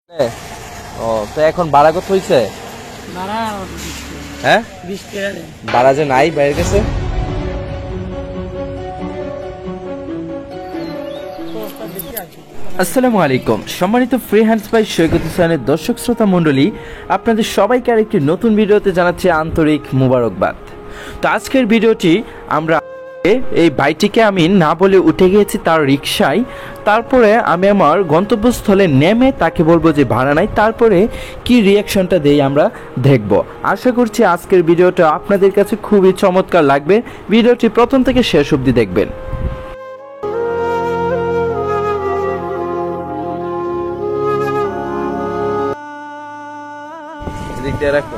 ও তো এখন ভাড়া কত হইছে? হ্যাঁ, ভাড়া যে নাই বাইরে গেছে। আসসালামু আলাইকুম, সম্মানিত ফ্রি হ্যান্ডস বাই সৈকত হোসেনের দর্শক শ্রোতা মণ্ডলী, আপনাদের সবাইকে আরেকটি নতুন ভিডিওতে জানাচ্ছি আন্তরিক মুবারকবাদ। তো আজকের ভিডিওটি আমরা এই বাইকটিকে আমি না বলে উঠে গিয়েছি তার রিকশায়, তারপরে আমি আমার গন্তব্যস্থলে নেমে তাকে বলবো যে ভাড়া নাই, তারপরে কি রিয়াকশনটা দেই আমরা দেখব। আশা করছি আজকের ভিডিওটা আপনাদের কাছে খুবই চমৎকার লাগবে। ভিডিওটি প্রথম থেকে শেষ অবধি দেখবেন। রাখো,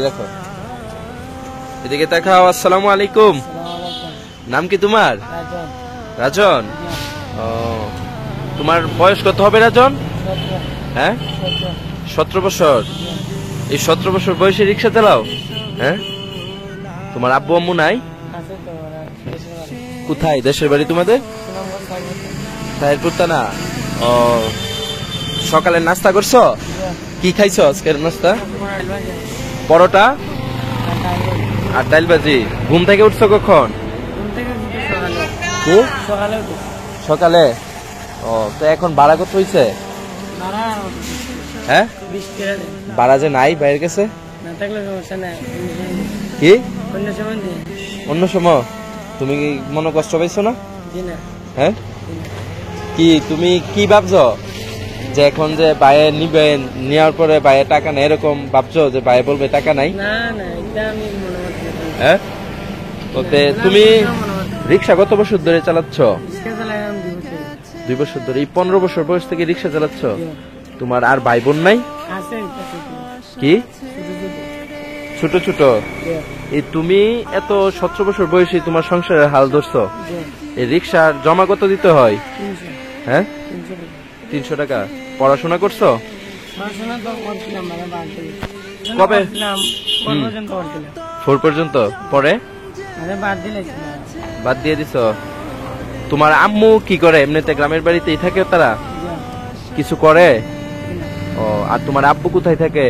রাখো, এদিকে তাকাও। আসসালামু আলাইকুম। নাম কি তোমার? রাজন। ও, তোমার বয়স কত হবে রাজন? হ্যাঁ, 17 বছর। এই 17 বছর বয়সে রিক্সা চালাও? হ্যাঁ, তোমার আব্বু আম্মু নাই? কোথায় দেশের বাড়ি তোমাদের? সাহেবপুর না। ও, সকালে নাস্তা করছো? কি খাইছো আজকের নাস্তা? পরোটা আর ডাল ভাজি। ঘুম থেকে উঠছো কখন? সকালে। ও, তো এখন ভাড়া কত হইছে? হ্যাঁ, ভাড়া যে নাই বাইরে গেছে। কি অন্য সময় তুমি কি মনে কষ্ট পাইছো না? হ্যাঁ, কি তুমি কি ভাবছো যে এখন যে বাইরে নিবে, নেওয়ার পরে বাইরে টাকা নেই এরকম ভাবছো যে বাইরে বলবে টাকা নাই? হ্যাঁ, ওতে তুমি রিক্সা কত বছর ধরে চালাচ্ছ? 2 বছর ধরে। এই 15 বছর বয়স থেকে রিক্সা চালাচ্ছ। তোমার আর ভাই বোন নাই? কি ছোট ছোট? এই তুমি এত 17 বছর বয়সে তোমার সংসারের হাল ধরছো। এই রিক্সার জমা কত দিতে হয়? হ্যাঁ, 300 টাকা। পড়াশোনা করছো? কবে? 4 পর্যন্ত। পরে বাদ দিয়ে দিছ। তোমার আম্মু কি করে? এমনিতে গ্রামের বাড়িতেই থাকে তারা? কিছু করে? ও, আর তোমার আব্বু কোথায় থাকে?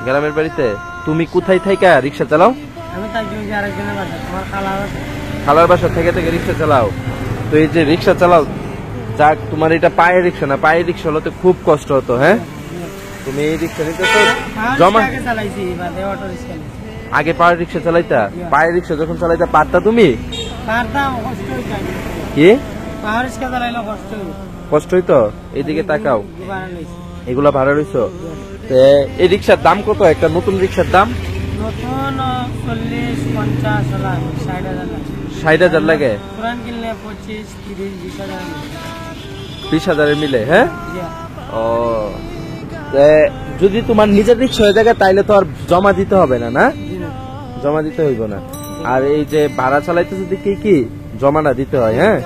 গ্রামের বাড়িতে। তুমি কোথায় থাইকা রিক্সা চালাও? খালার বাসা থেকে থেকে রিক্সা চালাও। তো এই যে রিক্সা চালাও, যাক তোমার এটা পায়ের রিক্সা না, পায়ের রিক্সা হলে তো খুব কষ্ট হতো। হ্যাঁ, তুমি এই রিক্সা নিতে তো জমা। আগে পায়ের রিক্সা চালাইতা? পায়ের রিক্সা যখন চালাইতা পারতা তুমি? কি কষ্ট হইতো? এইদিকে তাকাও, এগুলা ভাড়া রইছো। এই রিক্সার দাম কত? একটা নতুন রিক্সার দাম 60,000 লাগে। 20,000 মিলে। হ্যাঁ, ও, যদি তোমার নিজের রিক্সা হয়ে যায় তাইলে তো আর জমা দিতে হবে না। না, জমা দিতে হইব না। আর এই যে ভাড়া চালাইতেছে কি কি জমাটা দিতে হয়। হ্যাঁ,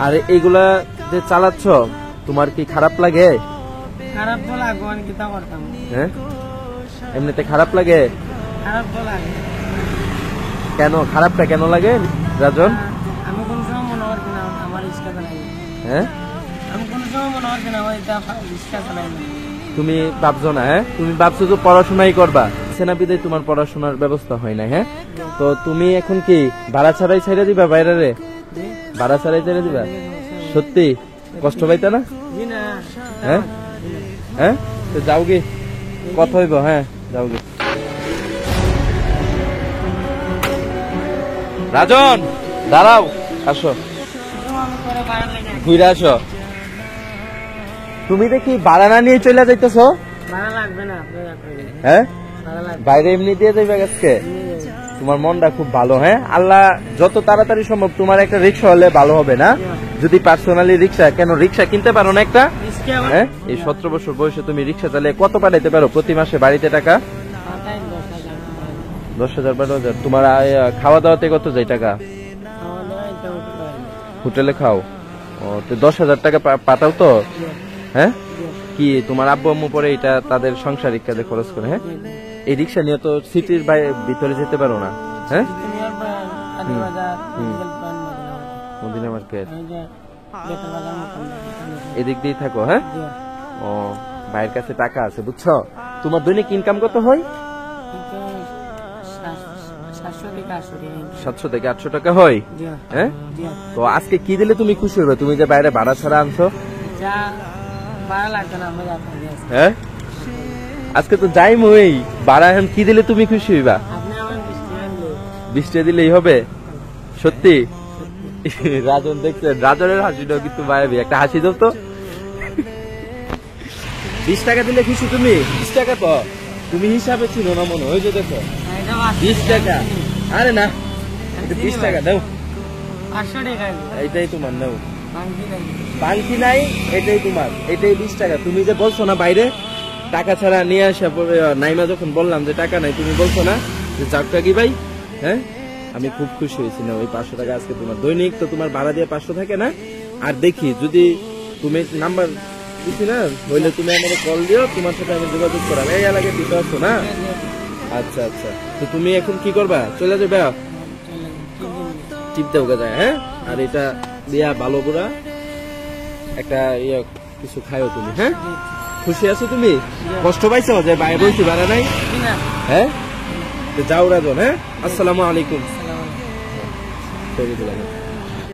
আর এইগুলা যে চালাচ্ছ তোমার কি খারাপ লাগে? হ্যাঁ, এমনিতে খারাপ লাগে? কেন খারাপটা কেন লাগে রাজন? হ্যাঁ, তুমি ভাবছো না? হ্যাঁ, তুমি ভাবছো তো পড়াশোনাই করবা, সেনাবিদে তোমার পড়াশোনার ব্যবস্থা হয় না। হ্যাঁ, তো তুমি এখন কি ভাড়া ছাড়াই ছেড়ে দিবা বাইরে? ভাড়া ছাড়াই ছেড়ে দিবা? সত্যি কষ্ট পাইতা না? হ্যাঁ, হ্যাঁ, তো যাও গে, কথা হইব। হ্যাঁ, যাও গে। রাজন দাঁড়াও, আসো, ঘুরে আসো। তুমি দেখি ভাড়া না নিয়ে চলে যাইতেছ? হ্যাঁ, বাইরে এমনি দিয়ে যাইবে আজকে? তোমার মনটা খুব ভালো। হ্যাঁ, আল্লাহ যত তাড়াতাড়ি সম্ভব তোমার একটা রিক্সা হলে ভালো হবে না? যদি পার্সোনালি রিক্সা, কেন রিক্সা কিনতে পারো না একটা? হ্যাঁ, এই 17 বছর বয়সে তুমি রিক্সা চালিয়ে কত পাঠাইতে পারো প্রতি মাসে বাড়িতে টাকা? 10,000 12,000। তোমার খাওয়া দাওয়াতে কত যায় টাকা? হোটেলে খাও? ও, তো 10,000 টাকা পাঠাও তো? হ্যাঁ, কি তোমার আব্বু আম্মু পরে এটা তাদের সংসারিক কাজে খরচ করে? হ্যাঁ, এই রিক্সা নিয়ে তো সিটির ভিতরে যেতে পারো না। হ্যাঁ, মদিনা মার্কেট। এদিক দিয়ে থাকো, হ্যাঁ? জি ও, ভাইয়ের কাছে টাকা আছে, বুঝছো? তোমার দৈনিক ইনকাম কত হয়? কিন্তু 700 থেকে 800 টাকা। 700 থেকে 800 টাকা হয়, জি হ্যাঁ? জি তো আজকে কি দিলে তুমি খুশি হবে? তুমি যে বাইরে ভাড়া ছাড়া আনছো, যা ভাড়া লাগবে না আমরা যাতাম আজকে। হ্যাঁ? আজকে তো যাই মই ভাড়া, এখন কি দিলে তুমি খুশি হইবা? আপনি আমার 20 টাকা দিলে 20 টাকা দিলেই হবে? সত্যি? রাজন দেখছেন, রাজনের হাসিটাও কিন্তু মায়াবী, একটা হাসি দাও তো। 20 টাকা দিলে খুশি তুমি? 20 টাকা তো তুমি হিসাবে ছিল না মনে হয়, যে দেখো 20 টাকা। আরে না, 20 টাকা দাও, 500 টাকা দিলে এইটাই তোমার, নাও। বাংকি নাই। বাংকি নাই, এটাই তোমার, এটাই 20 টাকা। তুমি যে বলছো না বাইরে টাকা ছাড়া নিয়ে আসা পরে, নাইমা যখন বললাম যে টাকা নাই, তুমি বলছো না যে যাক কি ভাই, হ্যাঁ? আমি খুব খুশি হয়েছি না, ওই 500 টাকা আজকে তোমার। দৈনিক তো তোমার ভাড়া দিয়ে 500 থাকে না? আর দেখি যদি তুমি নাম্বার দিছি না হইলে তুমি আমাকে কল দিও, তোমার সাথে আমি যোগাযোগ করাম। এই এলাকায় দিতে পারছো না? আচ্ছা আচ্ছা, তো তুমি এখন কি করবা? চলে যাবে? টিপ দেওয়া যায়, হ্যাঁ? আর এটা দিয়া ভালো করে একটা ইয়ে কিছু খাইও তুমি, হ্যাঁ? খুশি আছো তুমি? কষ্ট পাইছো যে বাইরে বলছি ভাড়া নাই, না হ্যাঁ? তো যাও রাজন, হ্যাঁ? আসসালামু আলাইকুম। আসসালামু আলাইকুম। ছবি তুলে নাও।